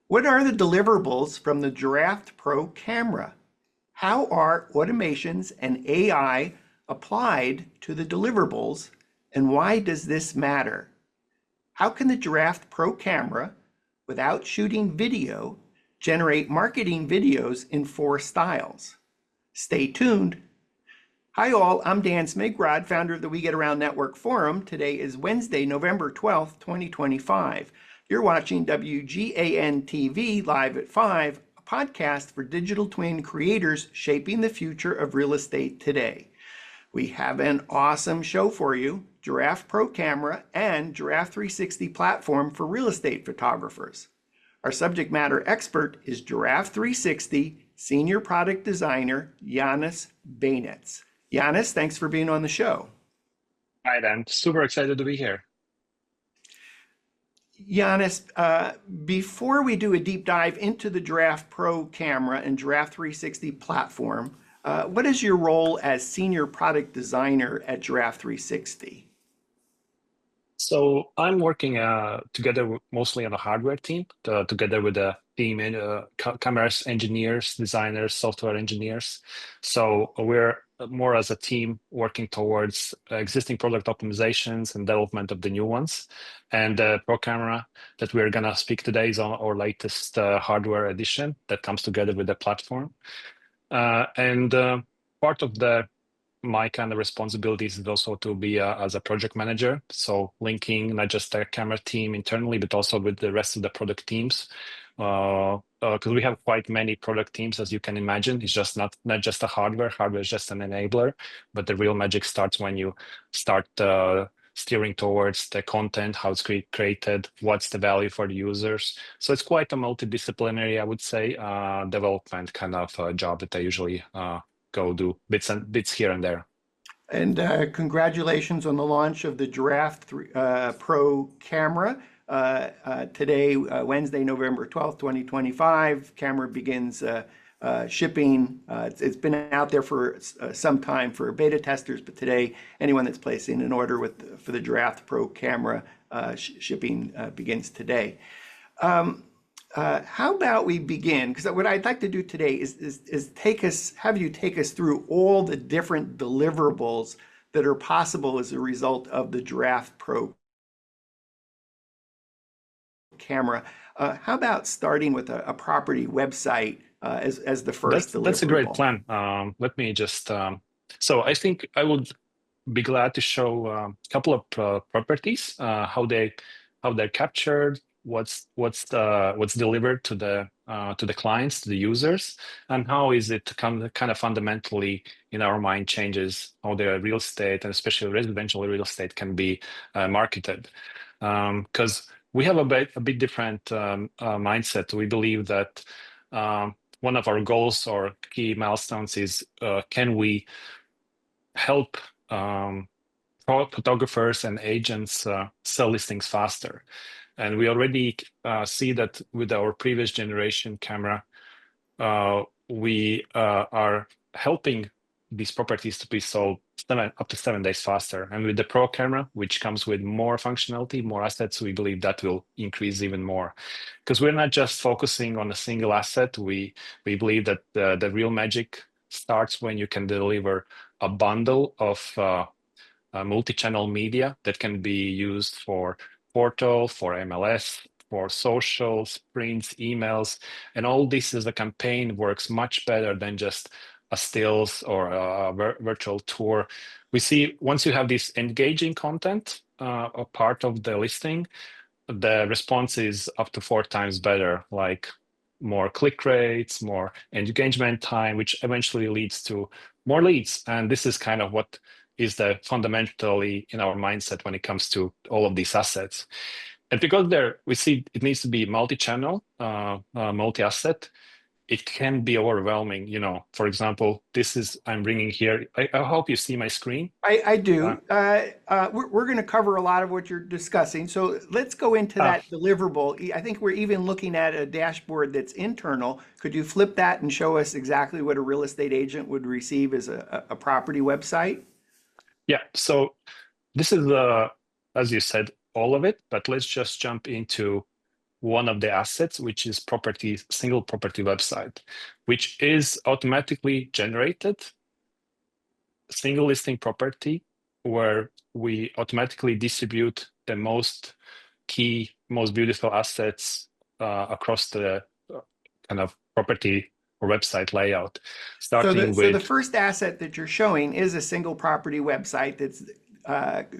What are the deliverables from the Giraffe Pro Camera? How are automations and AI applied to the deliverables, and why does this matter? How can the Giraffe Pro Camera, without shooting video, generate marketing videos in 4 styles? Stay tuned. Hi all, I'm Dan Smigrod, founder of the We Get Around Network Forum. Today is Wednesday, November 12th, 2025. You're watching WGAN-TV live at 5, a podcast for digital twin creators shaping the future of real estate today. We have an awesome show for you: Giraffe Pro Camera and Giraffe 360 platform for real estate photographers. Our subject matter expert is Giraffe 360 Senior Product Designer Jānis Beinerts. Jānis, thanks for being on the show. Hi, Dan. Super excited to be here. Jānis, before we do a deep dive into the Giraffe Pro Camera and Giraffe 360 platform, what is your role as Senior Product Designer at Giraffe 360? So I'm working together mostly on the hardware team, together with the team and cameras engineers, designers, software engineers. So we're more as a team working towards existing product optimizations and development of the new ones. And the Pro Camera that we're going to speak today is on our latest hardware edition that comes together with the platform. And part of my kind of responsibilities is also to be as a project manager. So linking not just the camera team internally, but also with the rest of the product teams. Because we have quite many product teams, as you can imagine. It's just not just the hardware. Hardware is just an enabler, but the real magic starts when you start steering towards the content, how it's created, what's the value for the users. So it's quite a multidisciplinary, I would say, development kind of job that I usually go do bits here and there. And congratulations on the launch of the Giraffe Pro Camera. Today, Wednesday, November 12th, 2025, camera begins shipping. It's been out there for some time for beta testers, but today, anyone that's placing an order for the Giraffe Pro Camera, shipping begins today. How about we begin? Because what I'd like to do today is have you take us through all the different deliverables that are possible as a result of the Giraffe Pro Camera. How about starting with a property website as the first deliverable? That's a great plan. Let me just. So I think I would be glad to show a couple of properties, how they're captured, what's delivered to the clients, to the users, and how is it kind of fundamentally in our mind changes how the real estate, and especially residential real estate, can be marketed. Because we have a bit different mindset. We believe that one of our goals or key milestones is can we help photographers and agents sell listings faster. And we already see that with our previous generation camera, we are helping these properties to be sold up to 7 days faster. And with the Pro Camera, which comes with more functionality, more assets, we believe that will increase even more. Because we're not just focusing on a single asset. We believe that the real magic starts when you can deliver a bundle of multi-channel media that can be used for portal, for MLS, for socials, prints, emails, and all this as a campaign works much better than just a stills or a virtual tour. We see once you have this engaging content, a part of the listing, the response is up to 4 times better, like more click rates, more engagement time, which eventually leads to more leads. And this is kind of what is the fundamentally in our mindset when it comes to all of these assets. And because we see it needs to be multi-channel, multi-asset, it can be overwhelming. For example, I'm bringing here. I hope you see my screen. I do. We're going to cover a lot of what you're discussing. So let's go into that deliverable. I think we're even looking at a dashboard that's internal. Could you flip that and show us exactly what a real estate agent would receive as a property website? Yeah. So this is, as you said, all of it. But let's just jump into one of the assets, which is property, single property website, which is automatically generated single listing property where we automatically distribute the most key, most beautiful assets across the kind of property or website layout, starting So the with, first asset that you're showing is a single property website that's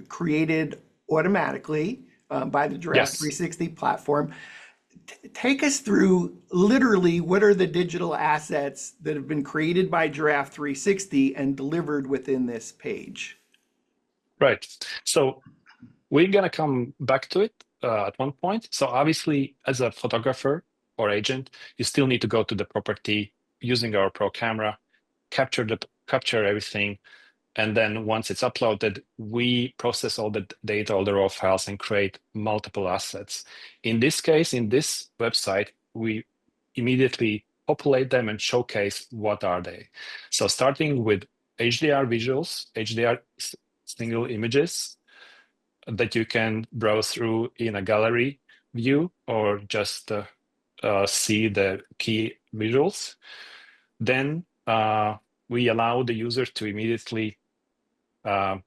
created automatically by the Giraffe yes, 360 platform. Take us through literally what are the digital assets that have been created by Giraffe 360 and delivered within this page. right. So we're going to come back to it at one point. So obviously, as a photographer or agent, you still need to go to the property using our Pro camera, capture everything, and then once it's uploaded, we process all the data, all the raw files, and create multiple assets. In this case, in this website, we immediately populate them and showcase what are they. So starting with HDR visuals, HDR single images that you can browse through in a gallery view or just see the key visuals. Then we allow the user to immediately add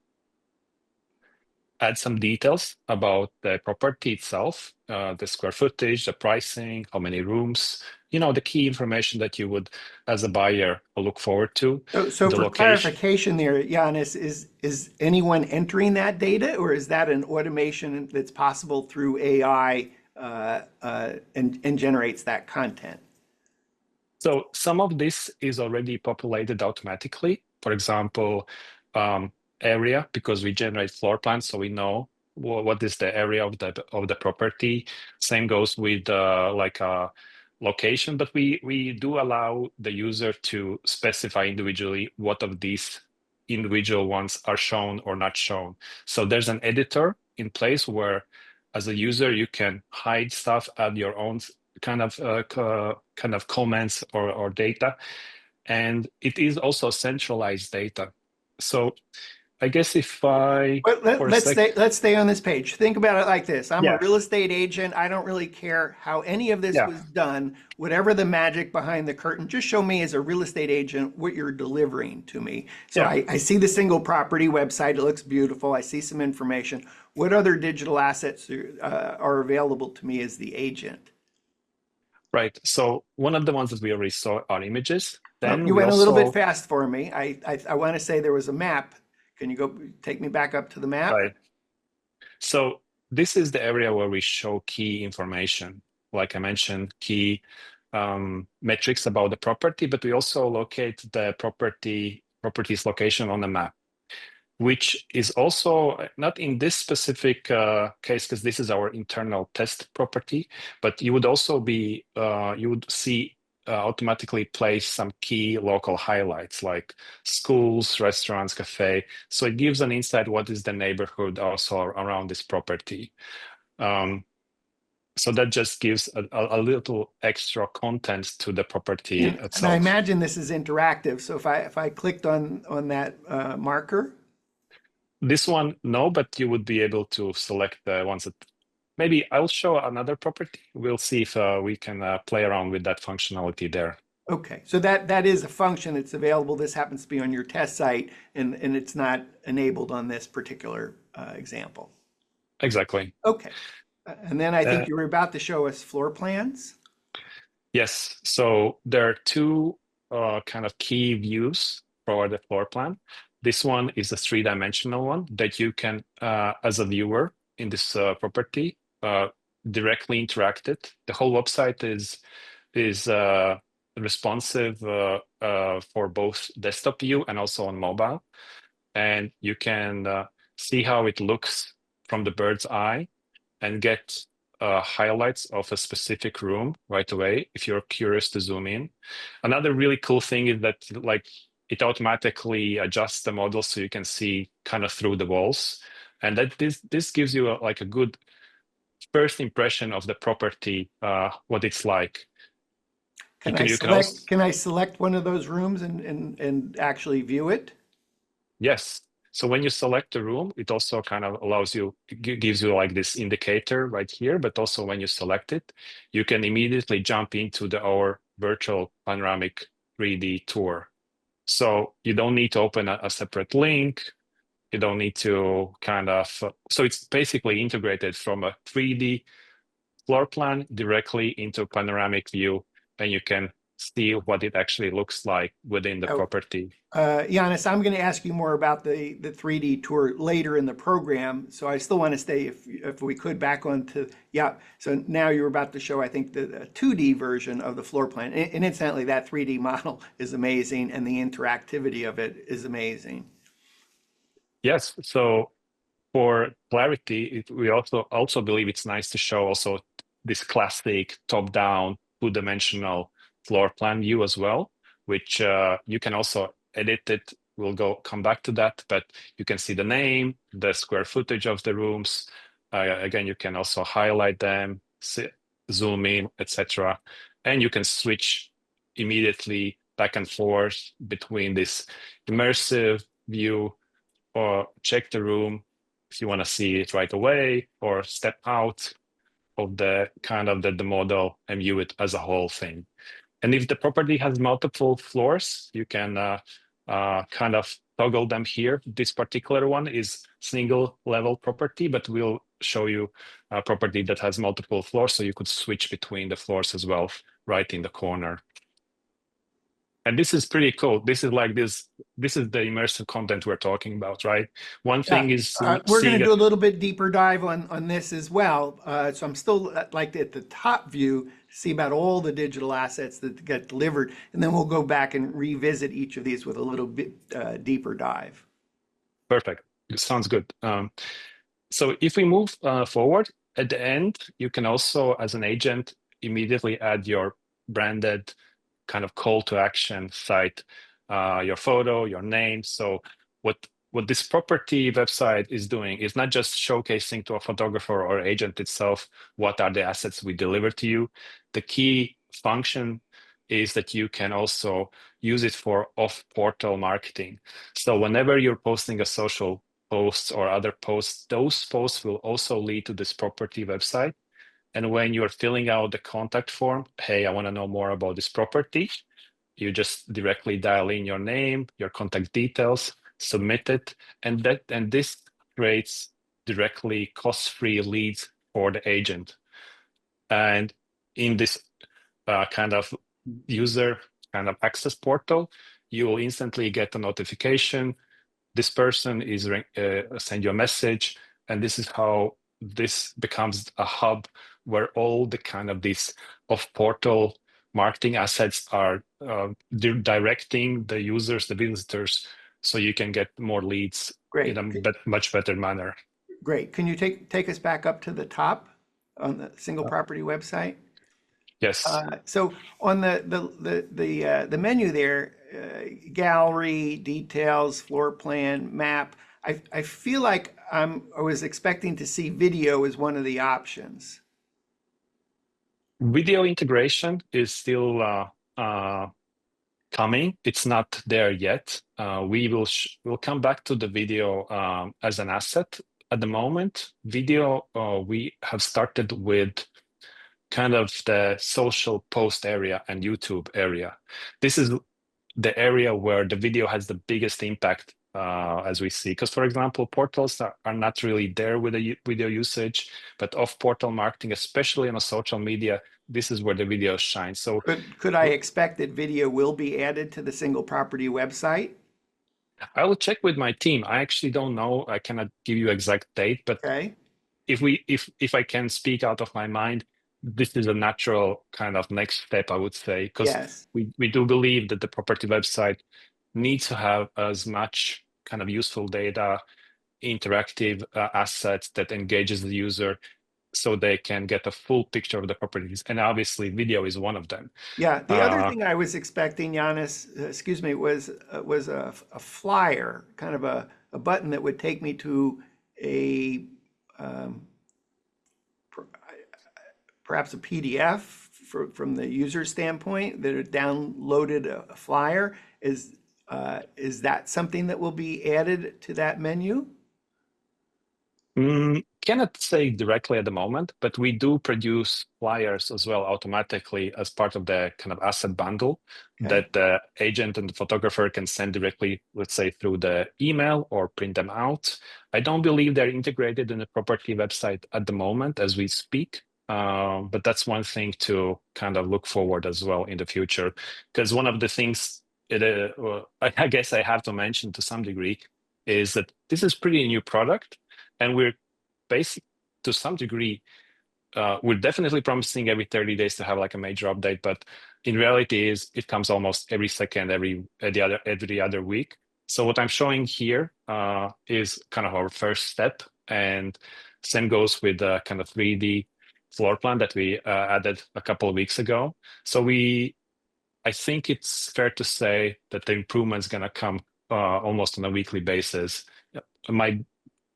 some details about the property itself, the square footage, the pricing, how many rooms, the key information that you would, as a buyer, look forward to, So the for location. clarification there, Jānis, is anyone entering that data, or is that an automation that's possible through AI and generates that content? So some of this is already populated automatically. For example, area, because we generate floor plans, so we know what is the area of the property. Same goes with like a location, but we do allow the user to specify individually what of these individual ones are shown or not shown. So there's an editor in place where, as a user, you can hide stuff, add your own kind of comments or data, and it is also centralized data. So I guess if I, But for a sec, let's stay on this page. Think about it like this. I'm a yeah, real estate agent. I don't really care how any of this yeah, was done. Whatever the magic behind the curtain, just show me as a real estate agent what you're delivering to me. So yeah, I see the single property website. It looks beautiful. I see some information. What other digital assets are available to me as the agent? right. So one of the ones that we already saw are images. Oh, Then you we went a little bit also, fast for me. I want to say there was a map. Can you go take me back up to the map? right. So this is the area where we show key information. Like I mentioned, key metrics about the property, but we also locate the property's location on the map, which is also not in this specific case, because this is our internal test property, but you would also be, you would see automatically place some key local highlights like schools, restaurants, cafe. So it gives an insight what is the neighborhood also around this property. So that just gives a little extra content to the property And I itself. imagine this is interactive. So if I clicked on that marker, This one, no, but you would be able to select the ones that maybe I'll show another property. We'll see if we can play around with that functionality there. okay. So that is a function that's available. This happens to be on your test site, and it's not enabled on this particular example. Exactly. Okay. And then I Uh, think you were about to show us floor plans. yes. So there are two kind of key views for the floor plan. This one is a three-dimensional one that you can, as a viewer in this property, directly interact it. The whole website is responsive for both desktop view and also on mobile. And you can see how it looks from the bird's eye and get highlights of a specific room right away if you're curious to zoom in. Another really cool thing is that like it automatically adjusts the model so you can see kind of through the walls. And that this gives you like a good first impression of the property, what it's like. You can also, Can I select one of those rooms and actually view it? yes. So when you select a room, it also kind of allows you, gives you like this indicator right here, but also when you select it, you can immediately jump into our virtual panoramic 3D tour. So you don't need to open a separate link. You don't need to kind of, so it's basically integrated from a 3D floor plan directly into panoramic view, and you can see what it actually looks like within the Oh, property. Jānis, I'm going to ask you more about the 3D tour later in the program. So I still want to stay, if we could, back onto, yeah. So now you're about to show, I think, the 2D version of the floor plan. And incidentally, that 3D model is amazing, and the interactivity of it is amazing. Yes, so for clarity, we also believe it's nice to show also this classic top-down, two-dimensional floor plan view as well, which you can also edit it. We'll come back to that, but you can see the name, the square footage of the rooms. Again, you can also highlight them, zoom in, etc. And you can switch immediately back and forth between this immersive view, or check the room if you want to see it right away, or step out of the kind of the model and view it as a whole thing. And if the property has multiple floors, you can kind of toggle them here. This particular one is single level property, but we'll show you a property that has multiple floors, so you could switch between the floors as well, right in the corner. And this is pretty cool. This is like this is the immersive content we're talking about, right? One Yeah, thing is we're going seeing to it. do a little bit deeper dive on this as well. So I'm still like at the top view to see about all the digital assets that get delivered, and then we'll go back and revisit each of these with a little bit deeper dive. Perfect. It sounds good. So if we move forward, at the end, you can also, as an agent, immediately add your branded kind of call to action site, your photo, your name. So what this property website is doing is not just showcasing to a photographer or agent itself what are the assets we deliver to you. The key function is that you can also use it for off-portal marketing. So whenever you're posting a social post or other posts, those posts will also lead to this property website. And when you're filling out the contact form, hey, I want to know more about this property, you just directly dial in your name, your contact details, submit it, and this creates directly cost-free leads for the agent. And in this kind of user kind of access portal, you will instantly get a notification. This person is send you a message, and this is how this becomes a hub where all the kind of these off-portal marketing assets are directing the users, the visitors, so you can get more leads in Great, a much better manner. great. Can you take us back up to the top on the single property website? Yes. So on the menu there, gallery, details, floor plan, map. I feel like I was expecting to see video as one of the options. Video integration is still coming. It's not there yet. We'll come back to the video as an asset. At the moment, video we have started with kind of the social post area and YouTube area. This is the area where the video has the biggest impact, as we see. Because, for example, portals are not really there with the video usage, but off-portal marketing, especially on a social media, this is where the video shines. So Could I expect that video will be added to the single property website? I will check with my team. I actually don't know. I cannot give you exact date, but Okay. if I can speak out of my mind, this is a natural kind of next step, I would say, because Yes. we do believe that the property website needs to have as much kind of useful data, interactive assets that engages the user so they can get a full picture of the properties. And obviously video is one of them. Yeah. The other thing I was expecting, Jānis, excuse me, was a flyer, kind of a button that would take me to a um, perhaps a PDF from the user standpoint that had downloaded a flyer. Is Is that something that will be added to that menu? Cannot say directly at the moment, but we do produce flyers as well automatically as part of the kind of asset bundle Okay. that the agent and the photographer can send directly, let's say, through the email or print them out. I don't believe they're integrated in the property website at the moment as we speak, but that's one thing to kind of look forward as well in the future. Because one of the things I guess I have to mention to some degree is that this is pretty new product. And we're basic to some degree, we're definitely promising every 30 days to have like a major update, but in reality is it comes almost every second, every other week. So what I'm showing here is kind of our first step, and same goes with the kind of 3D floor plan that we added a couple of weeks ago. So I think it's fair to say that the improvement's going to come almost on a weekly basis.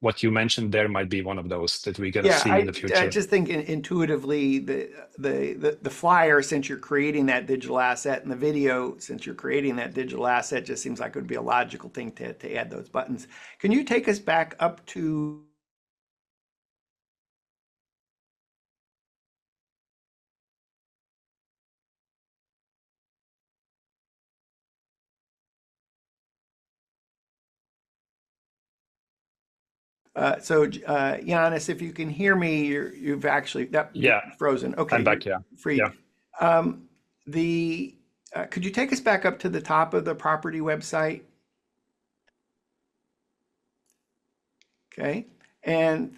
What you mentioned there might be one of those that we're going to Yeah, see in the I future. just think intuitively the flyer, since you're creating that digital asset, and the video, since you're creating that digital asset, just seems like it would be a logical thing to add those buttons. Can you take us back up to Giannis, if you can hear me, you've actually you're Yeah, frozen. Okay, I'm you're back. Yeah. free. Yeah. The Could you take us back up to the top of the property website? Okay, and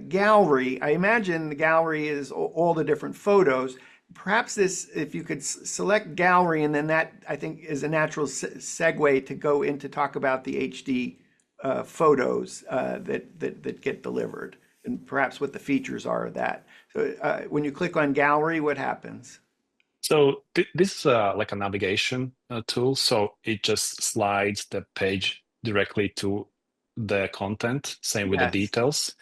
gallery. I imagine the gallery is all the different photos. Perhaps this, if you could select gallery, and then that I think is a natural segue to go in to talk about the HD photos that get delivered, and perhaps what the features are of that. So when you click on gallery, what happens? So this is like a navigation tool. So it just slides the page directly to the content, same with the Yes. details.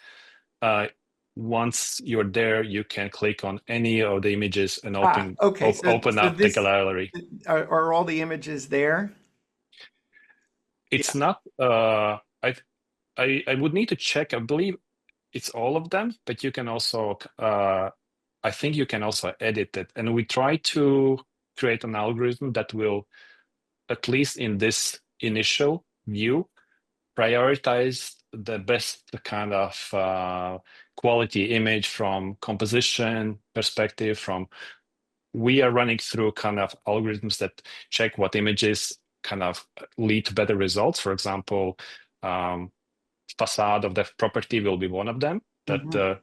Uh, Once you're there, you can click on any of the images and Okay. open So up the this gallery. are all the images there? It's Yeah. not, I would need to check. I believe it's all of them, but you can also, I think you can also edit it. And we try to create an algorithm that will, at least in this initial view, prioritize the best kind of quality image from composition perspective. From we are running through kind of algorithms that check what images kind of lead to better results. For example, um, facade of the property will be one of them that Mhm.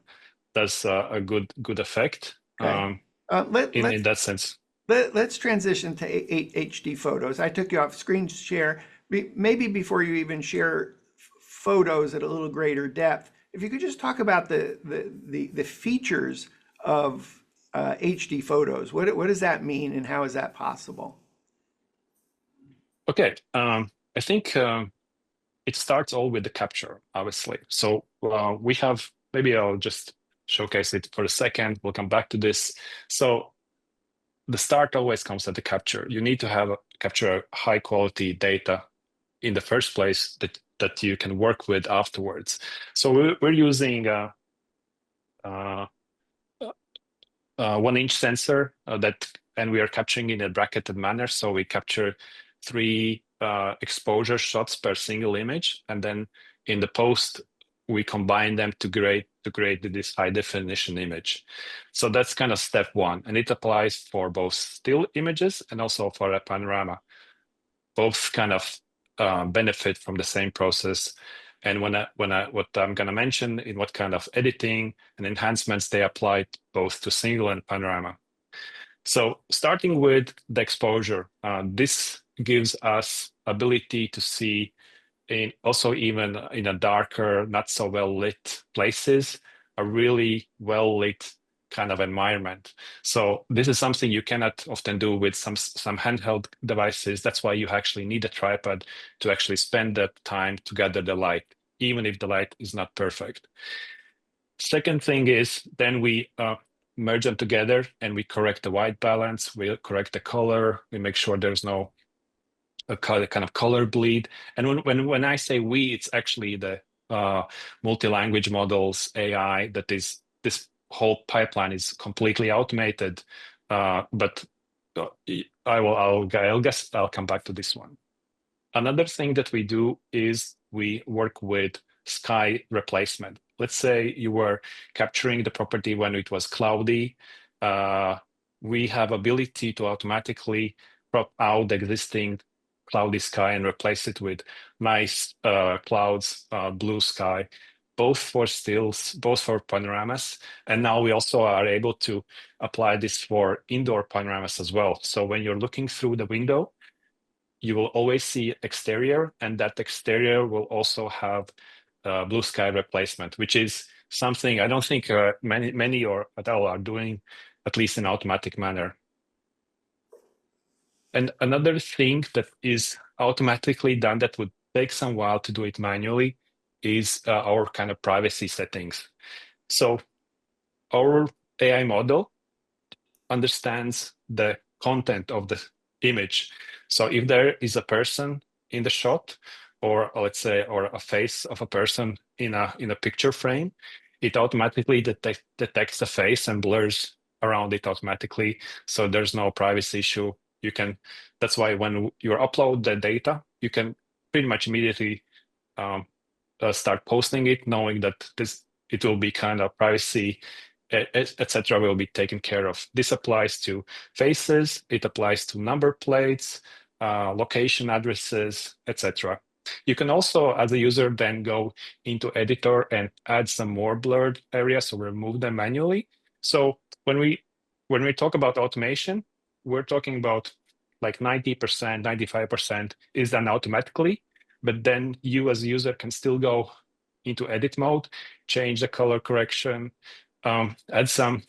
does a good effect Okay. Uh, let, in let's that sense. let's transition to HD photos. I took you off screen share, maybe before you even share photos at a little greater depth. If you could just talk about the features of HD photos. What does that mean, and how is that possible? Okay, I think it starts all with the capture, obviously. So we have, maybe I'll just showcase it for a second. We'll come back to this. So the start always comes at the capture. You need to have capture high quality data in the first place that you can work with afterwards. So we're using uh, 1-inch sensor and we are capturing in a bracketed manner. So we capture 3 exposure shots per single image, and then in the post we combine them to create this high definition image. So that's kind of step 1, and it applies for both still images and also for a panorama. Both kind of benefit from the same process. And what I'm going to mention in what kind of editing and enhancements they apply both to single and panorama. So starting with the exposure, this gives us ability to see in also even in a darker, not so well lit places, a really well lit kind of environment. So this is something you cannot often do with some handheld devices. That's why you actually need a tripod to actually spend that time to gather the light, even if the light is not perfect. Second thing is then we merge them together and we correct the white balance, we correct the color, we make sure there's no a kind of color bleed. And when I say we, it's actually the multi-language models, AI, that is, this whole pipeline is completely automated. But I'll guess I'll come back to this one. Another thing that we do is we work with sky replacement. Let's say you were capturing the property when it was cloudy. We have ability to automatically crop out the existing cloudy sky and replace it with nice clouds, blue sky, both for stills, both for panoramas. And now we also are able to apply this for indoor panoramas as well. So when you're looking through the window, you will always see exterior, and that exterior will also have blue sky replacement, which is something I don't think many or at all are doing, at least in automatic manner. And another thing that is automatically done that would take some while to do it manually is our kind of privacy settings. So our AI model understands the content of the image. So if there is a person in the shot, or let's say, or a face of a person in a picture frame, it automatically detects the face and blurs around it automatically. So there's no privacy issue. That's why when you upload the data, you can pretty much immediately start posting it, knowing that it will be kind of privacy, etc., will be taken care of. This applies to faces, it applies to number plates, location addresses, etc. You can also, as a user, then go into editor and add some more blurred areas or remove them manually. So when we talk about automation, we're talking about like 90%, 95% is done automatically, but then you as a user can still go into edit mode, change the color correction, add some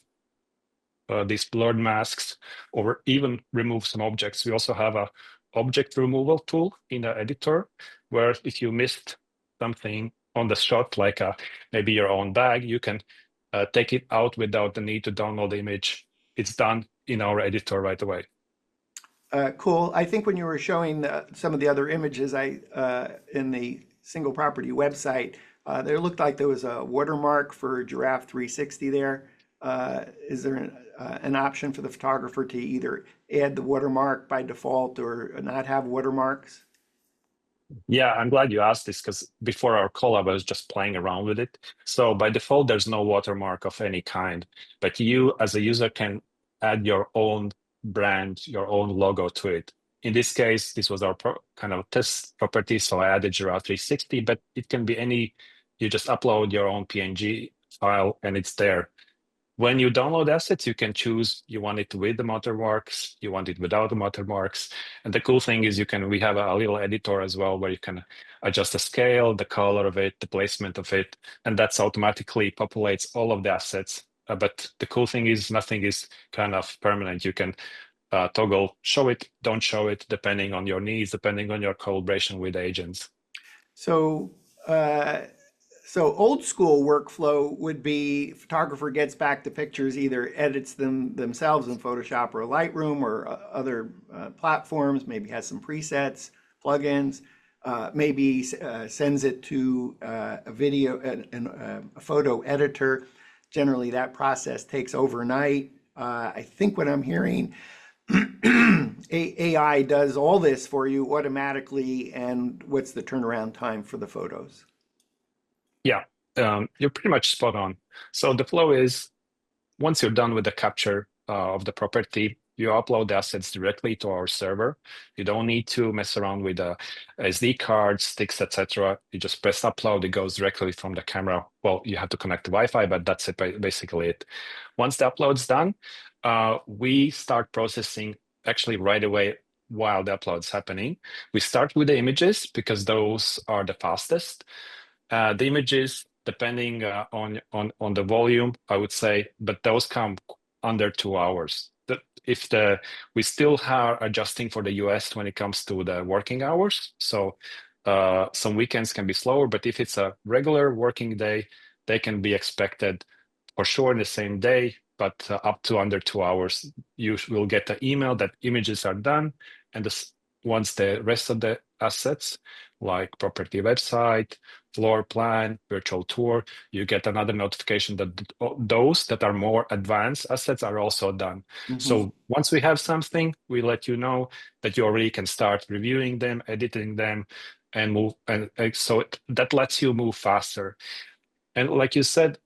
these blurred masks, or even remove some objects. We also have a object removal tool in the editor, where if you missed something on the shot, like maybe your own bag, you can take it out without the need to download the image. It's done in our editor right away. Cool. I think when you were showing some of the other images in the single property website, there looked like there was a watermark for Giraffe 360 there. Is there an option for the photographer to either add the watermark by default or not have watermarks? Yeah, I'm glad you asked this, because before our call, I was just playing around with it. So by default, there's no watermark of any kind, but you as a user can add your own brand, your own logo to it. In this case, this was our kind of test property, so I added Giraffe 360, but it can be you just upload your own PNG file and it's there. When you download assets, you can choose you want it with the watermarks, you want it without the watermarks. And the cool thing is we have a little editor as well, where you can adjust the scale, the color of it, the placement of it, and that's automatically populates all of the assets. But the cool thing is nothing is kind of permanent. You can toggle show it, don't show it, depending on your needs, depending on your collaboration with agents. So, so old school workflow would be photographer gets back the pictures, either edits them themselves in Photoshop or Lightroom or other platforms, maybe has some presets, plugins, maybe sends it to a video and a photo editor. Generally, that process takes overnight. I think what I'm hearing, AI does all this for you automatically, and what's the turnaround time for the photos? Yeah, you're pretty much spot on. So the flow is, once you're done with the capture of the property, you upload the assets directly to our server. You don't need to mess around with SD cards, sticks, etc. You just press upload, it goes directly from the camera. Well, you have to connect to Wi-Fi, but that's basically it. Once the upload's done, we start processing actually right away while the upload's happening. We start with the images because those are the fastest. The images, depending on the volume, I would say, but those come under 2 hours. We still are adjusting for the US when it comes to the working hours. So some weekends can be slower, but if it's a regular working day, they can be expected for sure in the same day, but up to under 2 hours. You will get the email that images are done, and once the rest of the assets, like property website, floor plan, virtual tour, you get another notification that those that are more advanced assets are also done. Mhm. So once we have something, we let you know that you already can start reviewing them, editing them, and move. And so that lets you move faster. And like you said,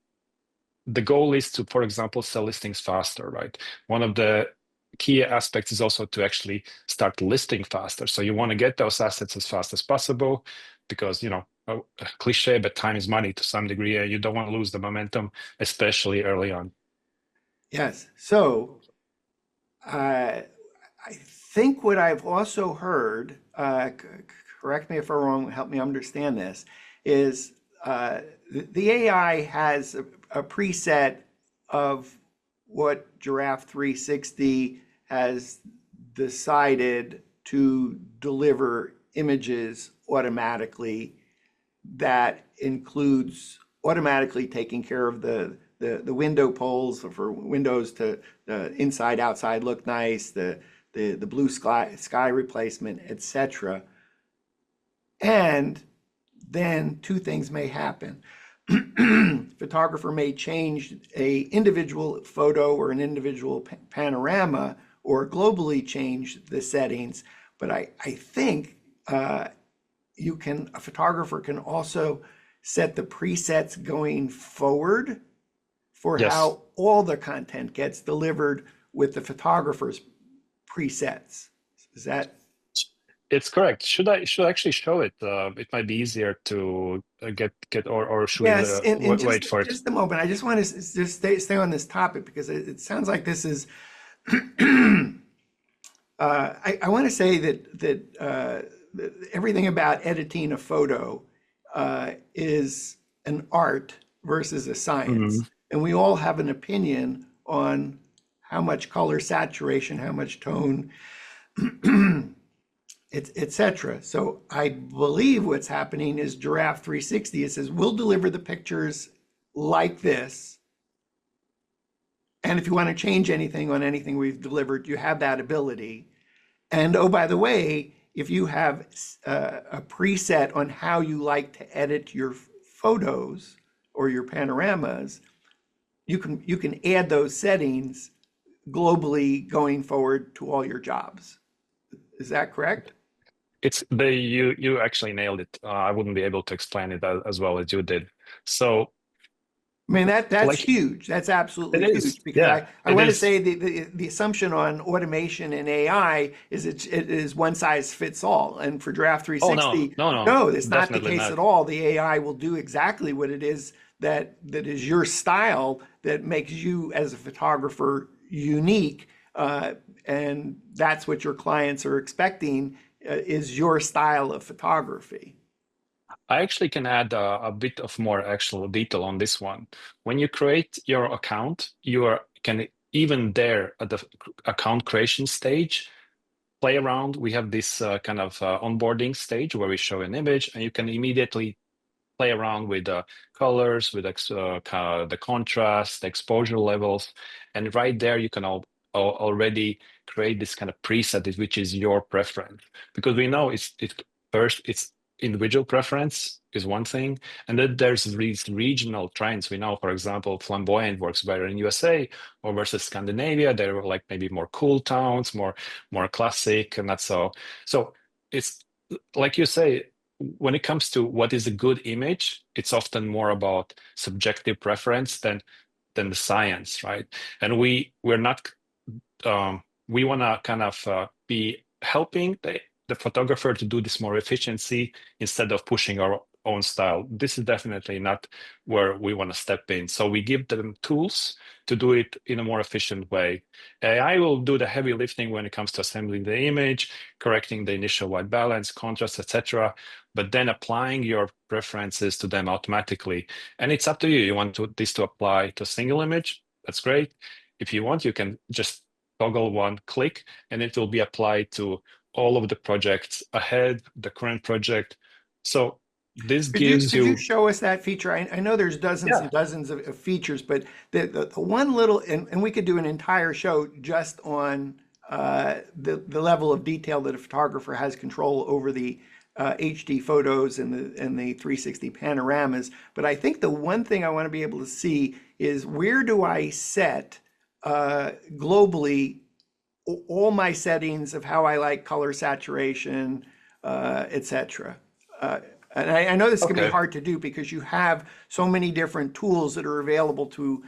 the goal is to, for example, sell listings faster, right? One of the key aspects is also to actually start listing faster. So you want to get those assets as fast as possible because, a cliche, but time is money to some degree, and you don't want to lose the momentum, especially early on. Yes. So I think what I've also heard, correct me if I'm wrong, help me understand this, is the AI has a preset of what Giraffe 360 has decided to deliver images automatically that includes automatically taking care of the window polls for windows to inside outside look nice, the blue sky replacement, etc. And then two things may happen. Photographer may change a individual photo or an individual panorama or globally change the settings, but I think a photographer can also set the presets going forward for Yes, how all the content gets delivered with the photographer's presets. Is that? it's correct. Should I actually show it? It might be easier to get or should we Yes, and wait for it? just a moment. I just want to just stay on this topic because it sounds like this is. I want to say that everything about editing a photo is an art versus a Mhm. science, and we all have an opinion on how much color saturation, how much tone, etc. So I believe what's happening is Giraffe 360. It says we'll deliver the pictures like this, and if you want to change anything on anything we've delivered, you have that ability. And oh, by the way, if you have a preset on how you like to edit your photos or your panoramas, you can add those settings globally going forward to all your jobs. Is that correct? It's you actually nailed it. I wouldn't be able to explain it as well as you did. So, I mean, that's like huge. That's it absolutely is, huge because yeah, I it want to is. say the assumption on automation and AI is it is one size fits all. And for Draft Oh no, 360, no, no, no, it's not the definitely case not. at all. The AI will do exactly what it is that is your style that makes you as a photographer unique. And that's what your clients are expecting is your style of photography. I actually can add a bit of more actual detail on this one. When you create your account, can even there at the account creation stage play around. We have this kind of onboarding stage where we show an image, and you can immediately play around with the colors, with the contrast, the exposure levels, and right there you can already create this kind of preset which is your preference because we know it's individual preference is one thing, and then there's these regional trends. We know, for example, flamboyant works better in USA or versus Scandinavia. They're like maybe more cool tones, more classic, and that's so. So it's like you say, when it comes to what is a good image, it's often more about subjective preference than the science, right? And we're not we want to kind of be helping the photographer to do this more efficiency instead of pushing our own style. This is definitely not where we want to step in. So we give them tools to do it in a more efficient way. AI will do the heavy lifting when it comes to assembling the image, correcting the initial white balance, contrast, etc. But then applying your preferences to them automatically. And it's up to you. You want this to apply to a single image? That's great. If you want, you can just toggle one click and it will be applied to all of the projects ahead, the current project. So this gives Could you you, show us that feature? I know there's dozens yeah. and dozens of features, but the one little, and we could do an entire show just on the level of detail that a photographer has control over the HD photos and the 360 panoramas. But I think the one thing I want to be able to see is where do I set globally all my settings of how I like color saturation, etc. And I know this is going to be Okay. hard to do because you have so many different tools that are available to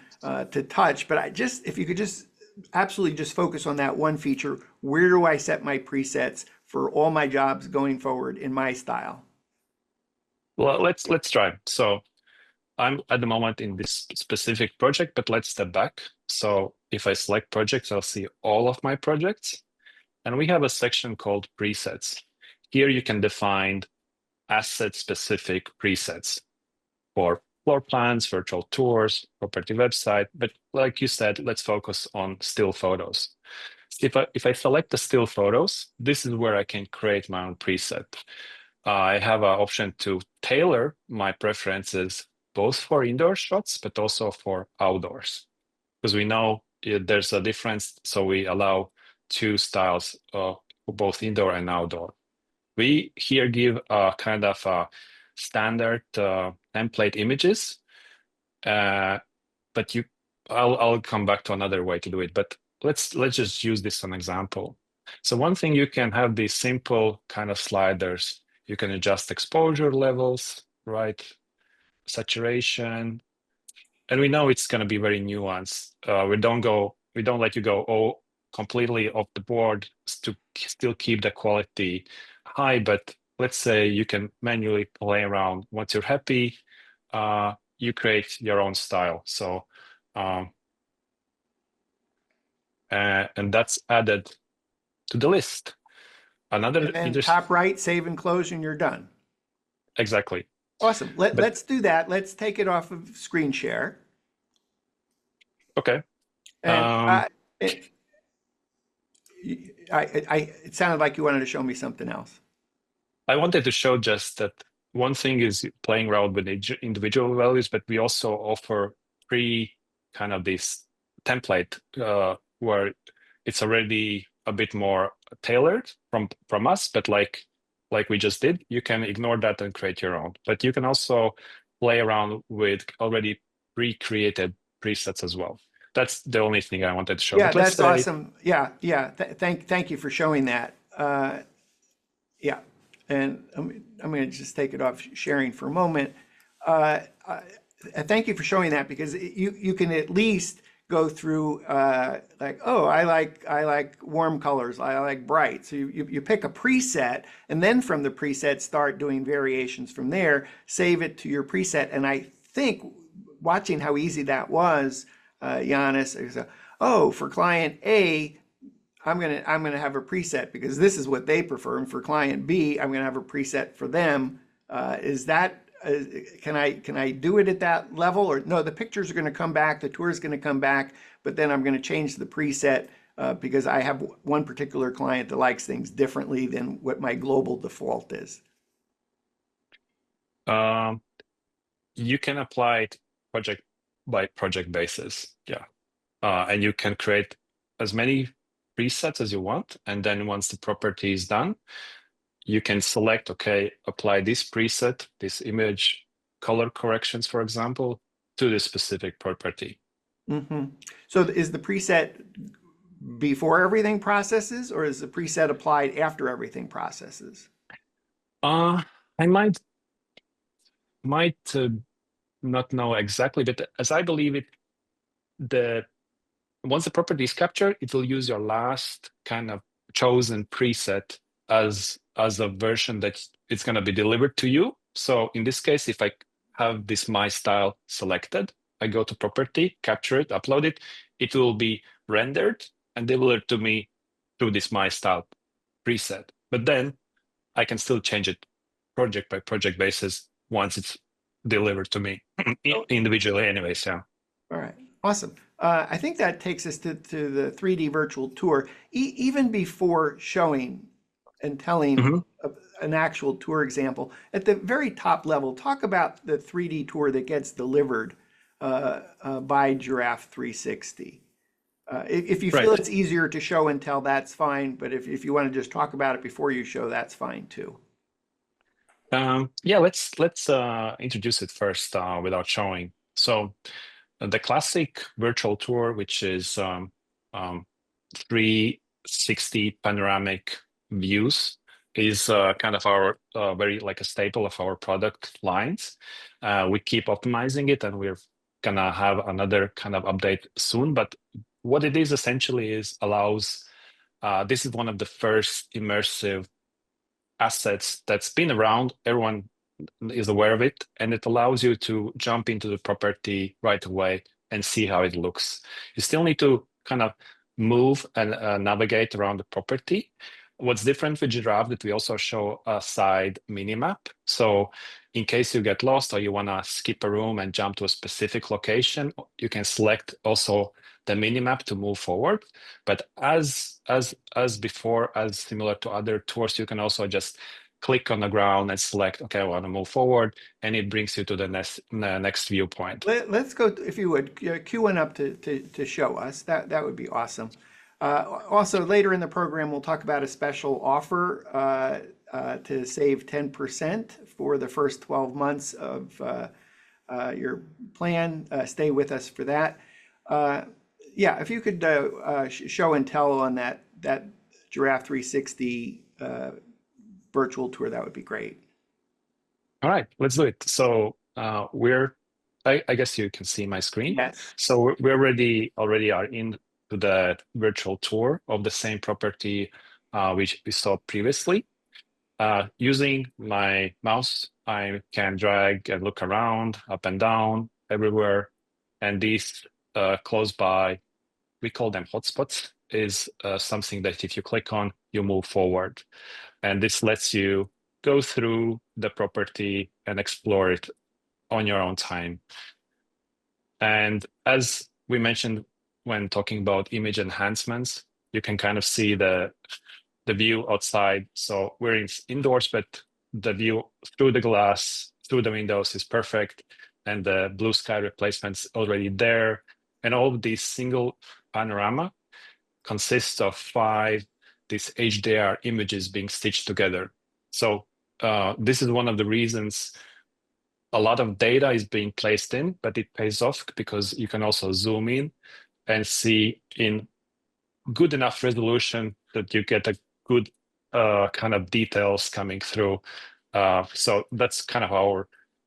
touch. But if you could just absolutely just focus on that one feature, where do I set my presets for all my jobs going forward in my style? Well, let's try. So I'm at the moment in this specific project, but let's step back. So if I select projects, I'll see all of my projects. And we have a section called presets. Here you can define asset-specific presets for floor plans, virtual tours, property website. But like you said, let's focus on still photos. If I select the still photos, this is where I can create my own preset. I have an option to tailor my preferences both for indoor shots, but also for outdoors. Because we know there's a difference, so we allow two styles for both indoor and outdoor. We here give a kind of a standard template images, but I'll come back to another way to do it. But let's just use this as an example. So one thing, you can have these simple kind of sliders. You can adjust exposure levels, right? Saturation, and we know it's going to be very nuanced. We don't let you go completely off the board to still keep the quality high. But let's say you can manually play around. Once you're happy, you create your own style. So, and that's added to the list. Another And then interesting, top right, save and close, and you're done. exactly. Awesome. But Let's do that. Let's take it off of screen share. okay. And it, it sounded like you wanted to show me something else. I wanted to show just that one thing is playing around with individual values, but we also offer free kind of this template where it's already a bit more tailored from us, but like we just did, you can ignore that and create your own. But you can also play around with already pre-created presets as well. That's the only thing I wanted to show. Yeah, But let's that's say, awesome. Yeah, yeah. Thank you for showing that. Yeah, and I'm going to just take it off sharing for a moment. Thank you for showing that because you can at least go through like, oh, I like warm colors, I like bright. So you pick a preset, and then from the preset start doing variations from there. Save it to your preset, and I think watching how easy that was, Jānis. Oh, for client A, I'm gonna have a preset because this is what they prefer, and for client B, I'm gonna have a preset for them. Is that can I do it at that level, or no? The pictures are going to come back, the tour is going to come back, but then I'm going to change the preset because I have one particular client that likes things differently than what my global default is. you can apply it project by project basis. Yeah. And you can create as many presets as you want. And then once the property is done, you can select, okay, apply this preset, this image color corrections, for example, to this specific property. So is the preset before everything processes, or is the preset applied after everything processes? I might not know exactly, but as I believe it, once the property is captured, it will use your last kind of chosen preset as a version that it's going to be delivered to you. So in this case, if I have this my style selected, I go to property, capture it, upload it, it will be rendered and delivered to me through this my style preset. But then I can still change it project by project basis once it's delivered to me individually anyways. Yeah. All right, awesome. I think that takes us to the 3D virtual tour. Even before showing and telling an actual tour example, at the very top level, talk about the 3D tour that gets delivered by Giraffe 360. If you feel Right. it's easier to show and tell, that's fine. But if you want to just talk about it before you show, that's fine too. Yeah, let's introduce it first without showing. So the classic virtual tour, which is 360 panoramic views, is kind of our very like a staple of our product lines. We keep optimizing it, and we're gonna have another kind of update soon. But what it is essentially is allows this is one of the first immersive assets that's been around. Everyone is aware of it, and it allows you to jump into the property right away and see how it looks. You still need to kind of move and navigate around the property. What's different with Giraffe that we also show a side minimap. So in case you get lost or you want to skip a room and jump to a specific location, you can select also the minimap to move forward. But as before, as similar to other tours, you can also just click on the ground and select, okay, I want to move forward, and it brings you to the next viewpoint. Let's go, if you would, cue one up to show us. That would be awesome. Also, later in the program, we'll talk about a special offer to save 10% for the first 12 months of your plan. Stay with us for that. Yeah, if you could show and tell on that Giraffe 360 virtual tour, that would be great. All right, let's do it. So I guess you can see my screen. Yes. So we already are into the virtual tour of the same property which we saw previously. Using my mouse, I can drag and look around, up and down, everywhere. And these close by, we call them hotspots, is something that if you click on, you move forward. And this lets you go through the property and explore it on your own time. And as we mentioned when talking about image enhancements, you can kind of see the view outside. So we're indoors, but the view through the glass, through the windows is perfect. And the blue sky replacement's already there. And all of these single panorama consists of 5 these HDR images being stitched together. So this is one of the reasons a lot of data is being placed in, but it pays off because you can also zoom in and see in good enough resolution that you get a good kind of details coming through. So that's kind of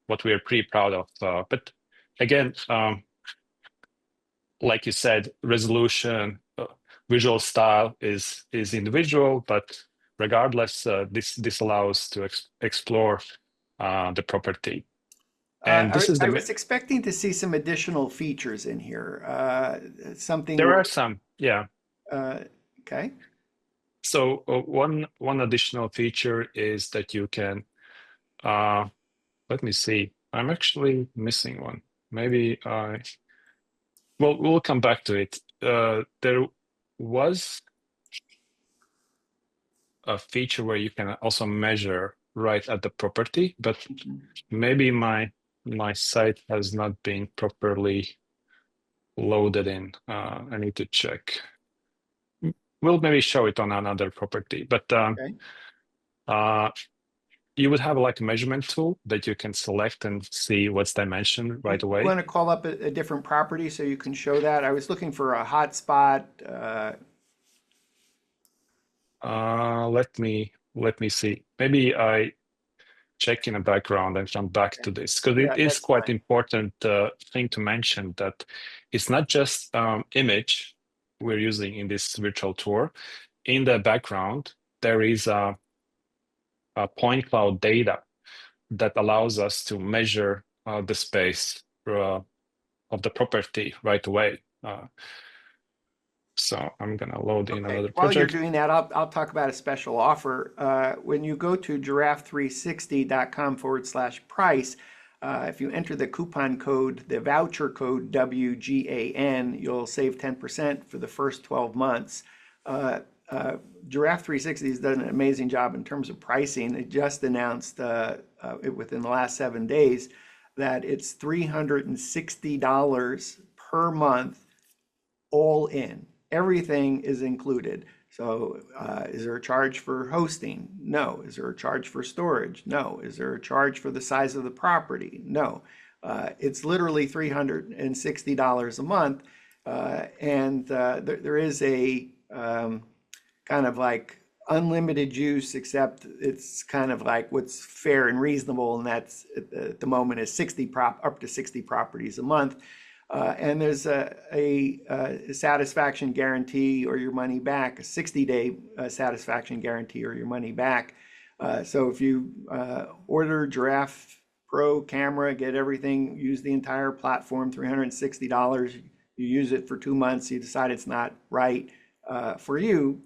what we're pretty proud of. But again, like you said, resolution, visual style is individual, but regardless, this allows to explore the property. And this is I was expecting to see some additional features in here. Something there where, are some, yeah. okay. So one additional feature is that you can, let me see, I'm actually missing one. Maybe we'll come back to it. There was a feature where you can also measure right at the property, but maybe my site has not been properly loaded in. I need to check. We'll maybe show it on another property, but Okay. You would have like a measurement tool that you can select and see what's dimension right You away. want to call up a different property so you can show that? I was looking for a hotspot. Let me see. Maybe I check in the background and come back to this because Yeah, it is that's quite fine. important thing to mention that it's not just image we're using in this virtual tour. In the background, there is a point cloud data that allows us to measure the space of the property right away. So I'm gonna load in Okay, another while you're project. doing that, I'll talk about a special offer. When you go to giraffe360.com/price, if you enter the coupon code, the voucher code WGAN, you'll save 10% for the first 12 months. Giraffe 360 has done an amazing job in terms of pricing. They just announced within the last 7 days that it's $360 per month all in. everything is included. So is there a charge for hosting? No. Is there a charge for storage? No. Is there a charge for the size of the property? No. It's literally $360 a month. There is a kind of like unlimited use, except it's kind of like what's fair and reasonable, and that's at the moment is up to 60 properties a month. And there's a satisfaction guarantee or your money back, a 60-day satisfaction guarantee or your money back. So if you order Giraffe Pro Camera, get everything, use the entire platform, $360, you use it for 2 months, you decide it's not right for you,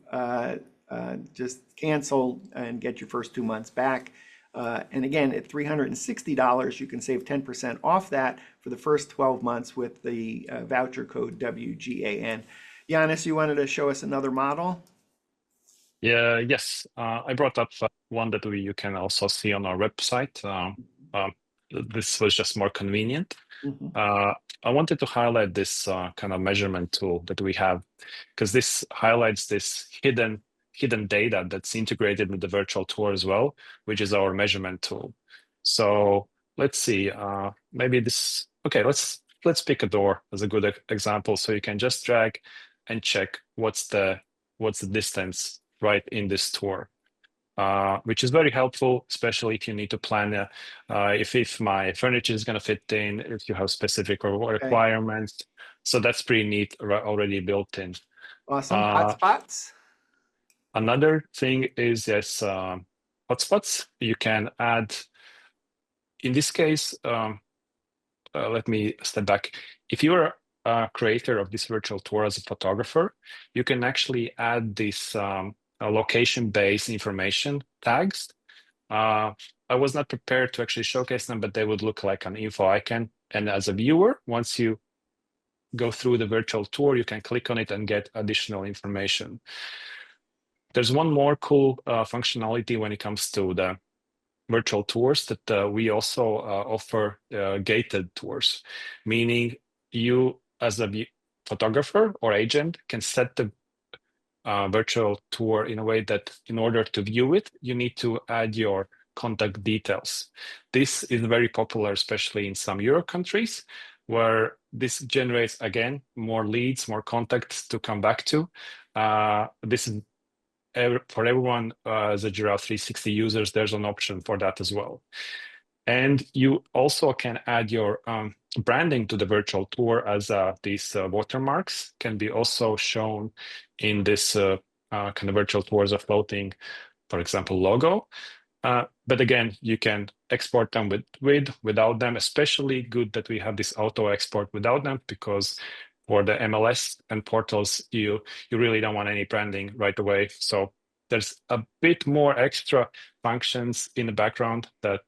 just cancel and get your first 2 months back. And again, at $360, you can save 10% off that for the first 12 months with the voucher code WGAN. Jānis, you wanted to show us another model? Yeah, yes. I brought up one that you can also see on our website. This was just more convenient. I wanted to highlight this kind of measurement tool that we have, because this highlights this hidden data that's integrated with the virtual tour as well, which is our measurement tool. So let's see, maybe this, okay, let's pick a door as a good example. So you can just drag and check what's the distance right in this tour, which is very helpful, especially if you need to plan if my furniture is going to fit in, if you have specific requirements. So that's pretty neat, already built in. Awesome. Hotspots? Another thing is, yes, hotspots. You can add, in this case, let me step back. If you're a creator of this virtual tour as a photographer, you can actually add this location-based information tags. I was not prepared to actually showcase them, but they would look like an info icon. And as a viewer, once you go through the virtual tour, you can click on it and get additional information. There's one more cool functionality when it comes to the virtual tours, that we also offer gated tours, meaning you as a photographer or agent can set the virtual tour in a way that in order to view it, you need to add your contact details. This is very popular, especially in some Euro countries, where this generates, again, more leads, more contacts to come back to. This is for everyone as a Giraffe 360 users, there's an option for that as well. And you also can add your branding to the virtual tour, as these watermarks can be also shown in this kind of virtual tour as a floating, for example, logo. But again, you can export them with, without them, especially good that we have this auto export without them, because for the MLS and portals, you really don't want any branding right away. So there's a bit more extra functions in the background that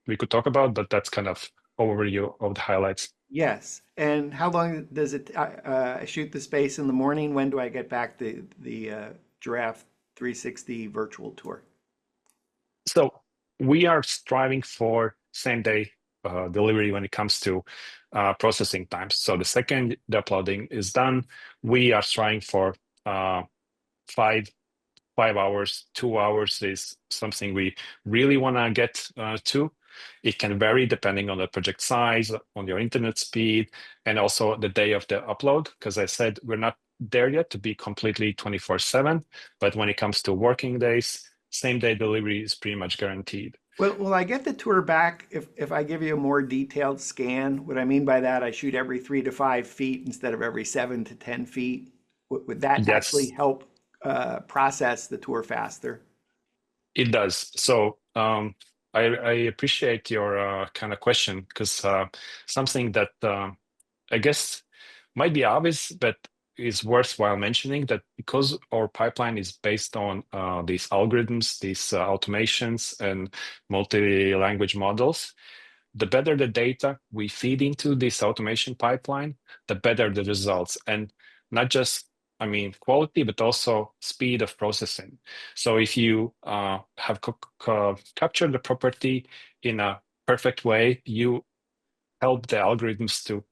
we could talk about, but that's kind of overview of the highlights. Yes. And how long does it shoot the space in the morning? When do I get back the Giraffe 360 virtual tour? So we are striving for same day delivery when it comes to processing times. So the second the uploading is done, we are striving for 5 hours. 2 hours is something we really want to get to. It can vary depending on the project size, on your internet speed, and also the day of the upload. Because I said we're not there yet to be completely 24/7, but when it comes to working days, same day delivery is pretty much guaranteed. Well, will I get the tour back if I give you a more detailed scan? What I mean by that, I shoot every 3 to 5 feet instead of every 7 to 10 feet. Would that actually Yes, help process the tour faster? it does. So I appreciate your kind of question, because something that I guess might be obvious, but is worthwhile mentioning, that because our pipeline is based on these algorithms, these automations and multi-language models, the better the data we feed into this automation pipeline, the better the results. And not just, I mean, quality, but also speed of processing. So if you have captured the property in a perfect way, you help the algorithms to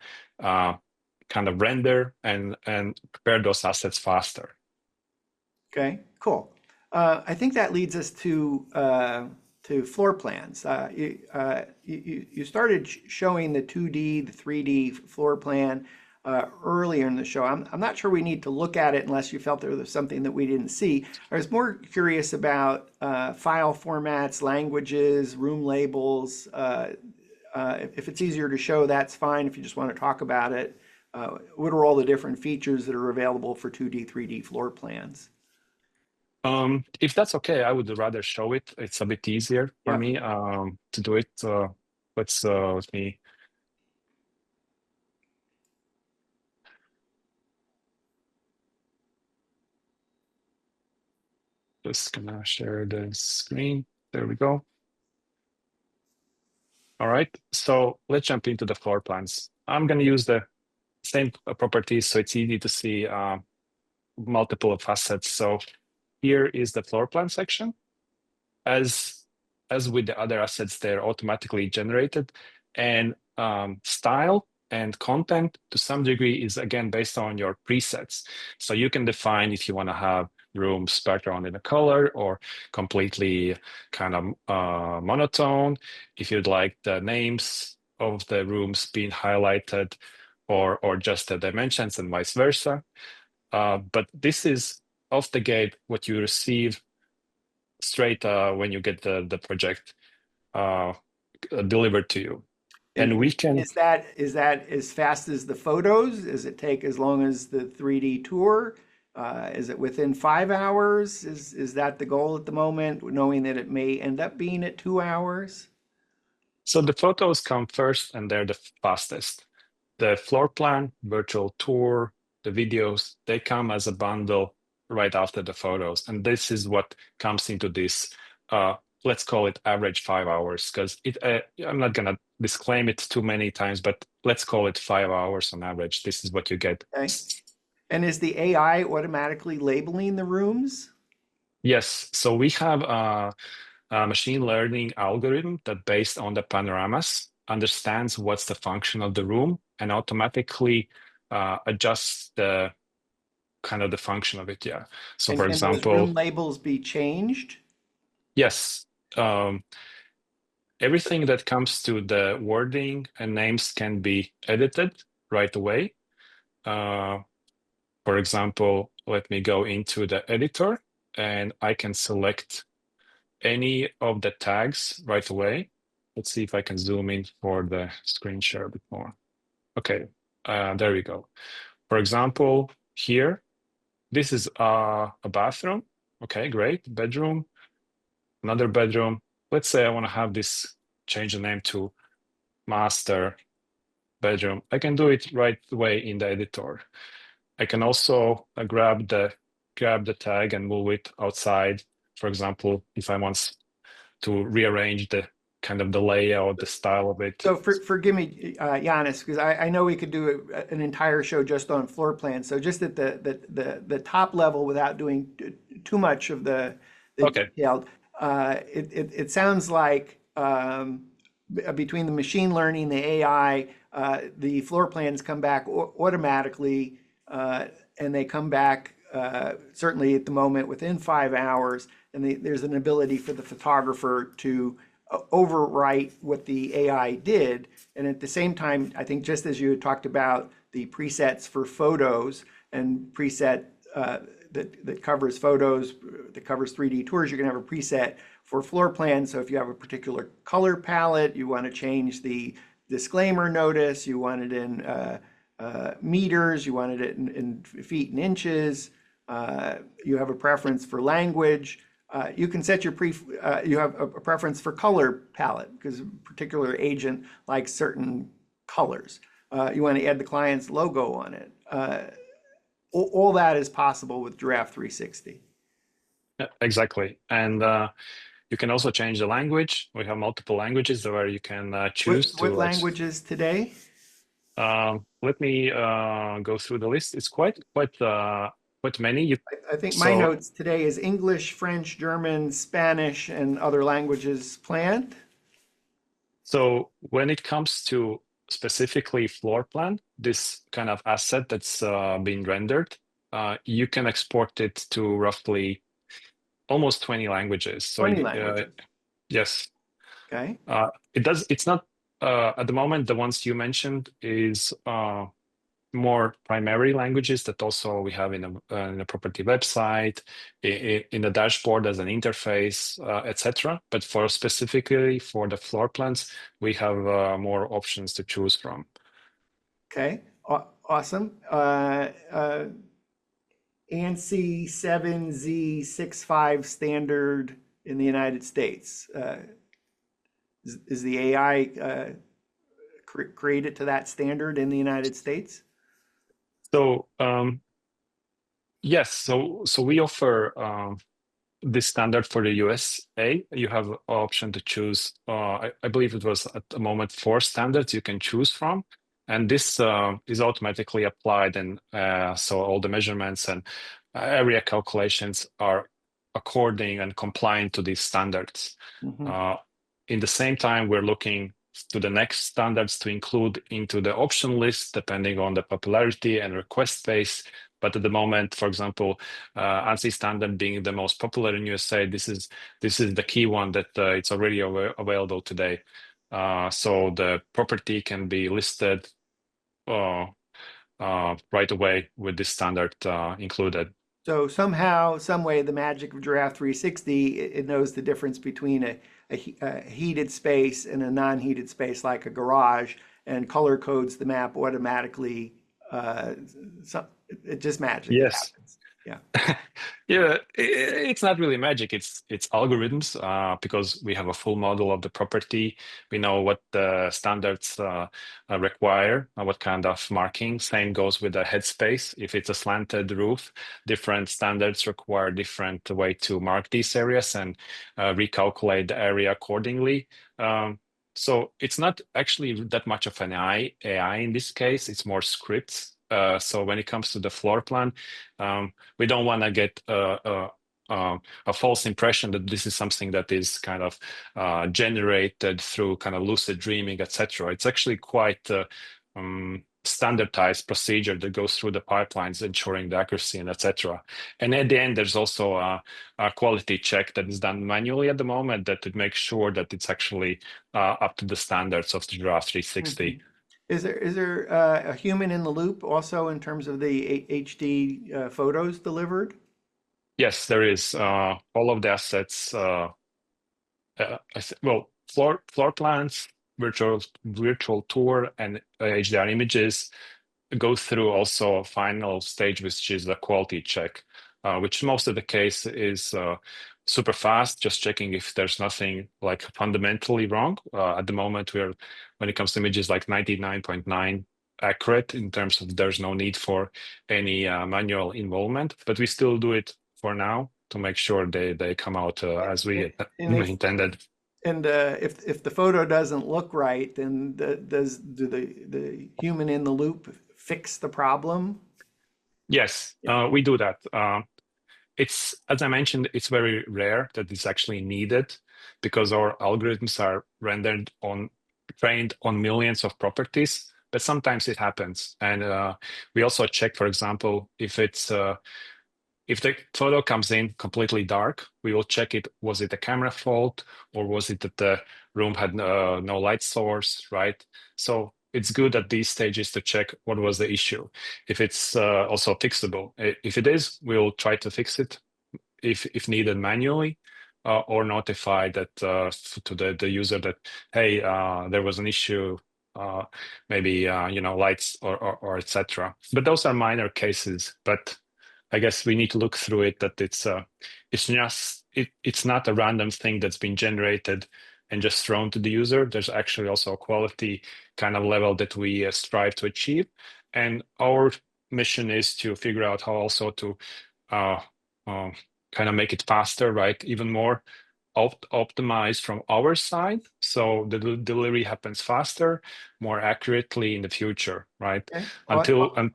kind of render and prepare those assets faster. Okay, cool. I think that leads us to floor plans. You started showing the 2D, the 3D floor plan earlier in the show. I'm not sure we need to look at it unless you felt there was something that we didn't see. I was more curious about file formats, languages, room labels. If it's easier to show, that's fine. If you just want to talk about it, what are all the different features that are available for 2D, 3D floor plans? If that's okay, I would rather show it. It's a bit easier for Yeah. me to do it. Let me. Just gonna share the screen. There we go. All right, so let's jump into the floor plans. I'm gonna use the same properties, so it's easy to see multiple facets. So here is the floor plan section. As with the other assets, they're automatically generated, and style and content to some degree is again based on your presets. So you can define if you want to have rooms background in a color or completely kind of monotone, if you'd like the names of the rooms being highlighted or just the dimensions and vice versa. But this is off the gate what you receive straight when you get the project delivered to you. And we can. Is that as fast as the photos? Does it take as long as the 3D tour? Is it within 5 hours? Is that the goal at the moment, knowing that it may end up being at 2 hours? So the photos come first, and they're the fastest. The floor plan, virtual tour, the videos, they come as a bundle right after the photos. And this is what comes into this, let's call it average 5 hours, because I'm not going to disclaim it too many times, but let's call it 5 hours on average. This is what you get. Okay. And is the AI automatically labeling the rooms? Yes. So we have a machine learning algorithm that, based on the panoramas, understands what's the function of the room and automatically adjusts the kind of the function of it. Yeah. So And for can those example, room labels be changed? yes, everything that comes to the wording and names can be edited right away. For example, let me go into the editor and I can select any of the tags right away. Let's see if I can zoom in for the screen share a bit more. Okay, there we go. For example, here, this is a bathroom. Okay, great. Bedroom, another bedroom. Let's say I want to have this, change the name to master bedroom. I can do it right away in the editor. I can also grab the tag and move it outside. For example, if I want to rearrange the kind of the layout, the style of it. So forgive me, Jānis, because I know we could do an entire show just on floor plans. So just at the top level, without doing too much of the Okay. detailed, it sounds like between the machine learning, the AI, the floor plans come back automatically, and they come back certainly at the moment within 5 hours. And there's an ability for the photographer to overwrite what the AI did. And at the same time, I think just as you had talked about the presets for photos and preset that covers photos, that covers 3D tours, you're going to have a preset for floor plans. So if you have a particular color palette, you want to change the disclaimer notice, you want it in meters, you want it in feet and inches, you have a preference for language. You can set your you have a preference for color palette because a particular agent likes certain colors. You want to add the client's logo on it. All that is possible with Giraffe 360. Exactly. And you can also change the language. We have multiple languages where you can choose What languages today? Let me go through the list. It's quite many. I think my notes today is English, French, German, Spanish, and other languages planned. So when it comes to specifically floor plan, this kind of asset that's been rendered, you can export it to roughly almost 20 languages. So 20 languages. yes, Okay. it does. It's not at the moment. The ones you mentioned is more primary languages that also we have in a property website, in the dashboard as an interface, etc. But for specifically for the floor plans, we have more options to choose from. Okay. Awesome. ANSI 7Z65 standard in the United States. Is the AI created to that standard in the United States? So yes, so we offer this standard for the USA. You have an option to choose. I believe it was at the moment 4 standards you can choose from, and this is automatically applied, and so all the measurements and area calculations are according and compliant to these standards. Mm-hmm. In the same time, we're looking to the next standards to include into the option list, depending on the popularity and request base. But at the moment, for example, ANSI standard being the most popular in USA, this is the key one that it's already available today. So the property can be listed right away with this standard included. So somehow, some way, the magic of Giraffe 360, it knows the difference between a heated space and a non-heated space like a garage, and color codes the map automatically. It just magically Yes. happens. Yeah. Yeah, it's not really magic. It's algorithms because we have a full model of the property. We know what the standards require, what kind of marking. Same goes with the headspace. If it's a slanted roof, different standards require different way to mark these areas and recalculate the area accordingly. So it's not actually that much of an AI in this case. It's more scripts. So when it comes to the floor plan, we don't want to get a false impression that this is something that is kind of generated through kind of lucid dreaming, etc. It's actually quite standardized procedure that goes through the pipelines, ensuring the accuracy and etc. And at the end, there's also a quality check that is done manually at the moment that would make sure that it's actually up to the standards of the Giraffe 360. Mhm. Is there a human in the loop also in terms of the HD photos delivered? Yes, there is all of the assets. Well, floor plans, virtual tour, and HDR images go through also a final stage, which is the quality check, which most of the case is super fast, just checking if there's nothing like fundamentally wrong. At the moment, when it comes to images, like 99.9 accurate in terms of there's no need for any manual involvement, but we still do it for now to make sure they come out as we And if intended. and if the photo doesn't look right, then do the human in the loop fix the problem? Yes, Yeah. we do that. It's, as I mentioned, it's very rare that it's actually needed because our algorithms are trained on millions of properties, but sometimes it happens. And we also check, for example, if the photo comes in completely dark, we will check it. Was it a camera fault, or was it that the room had no light source, right? So it's good at these stages to check what was the issue. If it's also fixable. If it is, we'll try to fix it if needed manually, or notify that to the user that, hey, there was an issue, maybe lights or etc. But those are minor cases. But I guess we need to look through it that it's not a random thing that's been generated and just thrown to the user. There's actually also a quality kind of level that we strive to achieve, and our mission is to figure out how also to uh, kind of make it faster, right? Even more optimized from our side, so the delivery happens faster, more accurately in the future, right? Okay. Go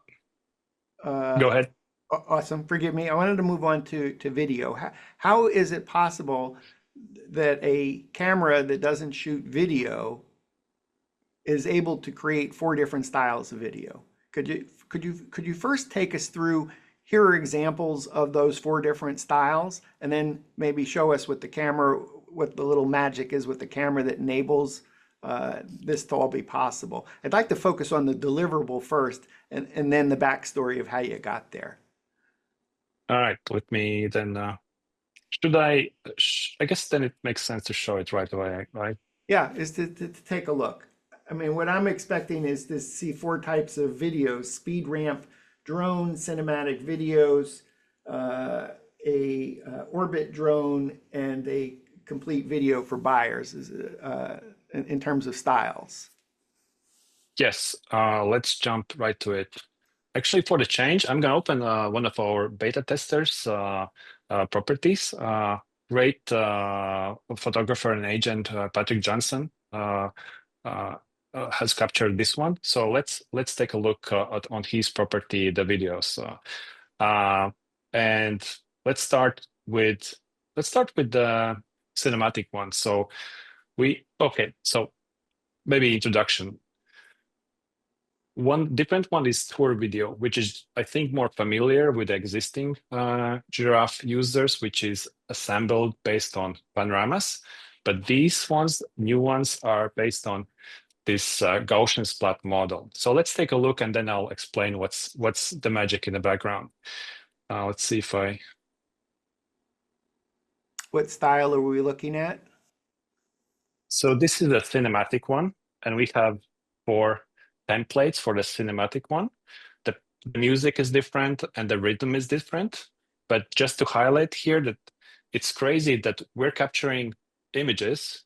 Uh, ahead. Awesome. Forgive me. I wanted to move on to video. How is it possible that a camera that doesn't shoot video is able to create 4 different styles of video. Could you first take us through, here are examples of those 4 different styles, and then maybe show us what the camera, what the little magic is with the camera that enables this to all be possible. I'd like to focus on the deliverable first, and then the backstory of how you got there. All right, let me then, should I guess then it makes sense to show it right away, right? Yeah, is to take a look. I mean, what I'm expecting is to see 4 types of videos: speed ramp, drone, cinematic videos, a orbit drone, and a complete video for buyers in terms of styles. Yes, let's jump right to it. Actually, for the change, I'm going to open one of our beta testers properties. Great photographer and agent Patrick Johnson has captured this one. So let's take a look on his property, the videos, and let's start with the cinematic one. So so maybe introduction. One different one is tour video, which is, I think, more familiar with the existing Giraffe users, which is assembled based on panoramas. But these ones, new ones, are based on this Gaussian splat model. So let's take a look, and then I'll explain what's the magic in the background. Let's see if I... What style are we looking at? So this is a cinematic one, and we have 4 templates for the cinematic one. The music is different and the rhythm is different. But just to highlight here that it's crazy that we're capturing images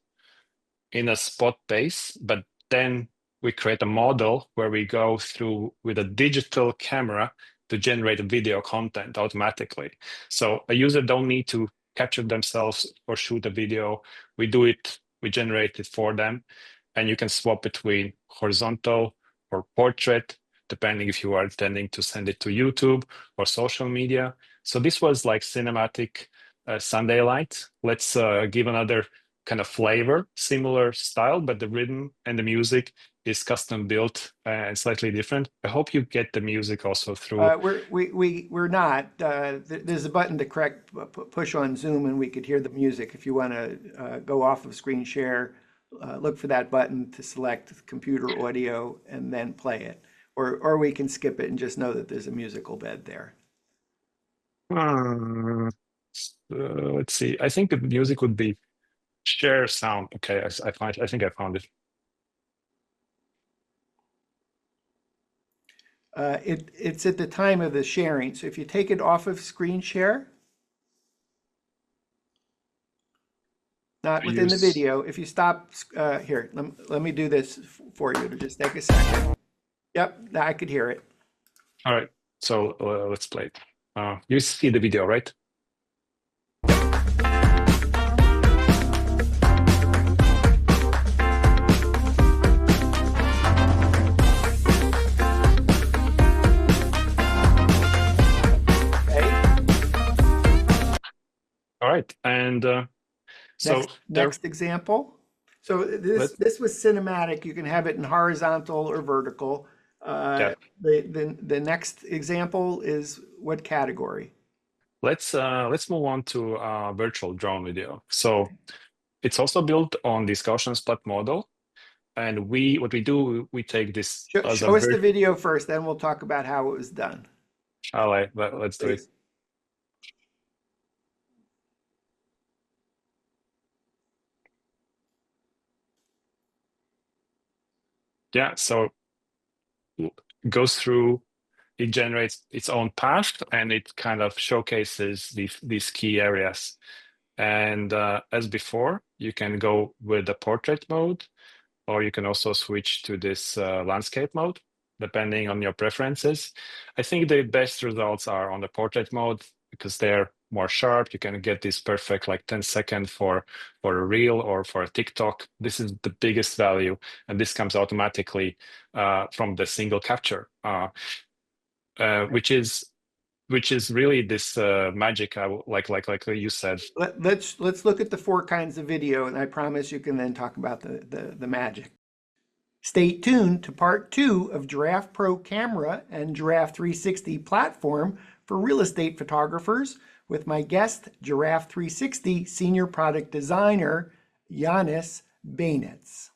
in a spot base, but then we create a model where we go through with a digital camera to generate video content automatically. So a user don't need to capture themselves or shoot a video. We do it, we generate it for them. And you can swap between horizontal or portrait, depending if you are intending to send it to YouTube or social media. So this was like cinematic Sunday light. Let's give another kind of flavor, similar style, but the rhythm and the music is custom built and slightly different. I hope you get the music also through. We're not. There's a button to push on Zoom, and we could hear the music. If you want to go off of screen share, look for that button to select computer audio and then play it. Or we can skip it and just know that there's a musical bed there. Let's see. I think the music would be share sound. Okay, I think I found it. It's at the time of the sharing. So if you take it off of screen share, not within the video. If you stop here, let me do this for you to just take a second. Yep, now I could hear it. All right, so let's play it. You see the video, right? All right, and so next example. So this was cinematic. You can have it in horizontal or vertical. Yeah. The next example is what category? Let's move on to virtual drone video. So it's also built on this Gaussian splat model, and what we do, we take this as show us the video first, then we'll talk about how it was done. All right, let's do it. Yeah, so it goes through, it generates its own path, and it kind of showcases these key areas. And as before, you can go with the portrait mode, or you can also switch to this landscape mode, depending on your preferences. I think the best results are on the portrait mode because they're more sharp. You can get this perfect like 10-second for a reel or for a TikTok. This is the biggest value, and this comes automatically from the single capture, which is really this magic. Like you said. Let's look at the 4 kinds of video, and I promise you can then talk about the magic. Stay tuned to part 2 of Giraffe PRO Camera and Giraffe 360 platform for real estate photographers with my guest, Giraffe 360 Senior Product Designer, Jānis Beinerts.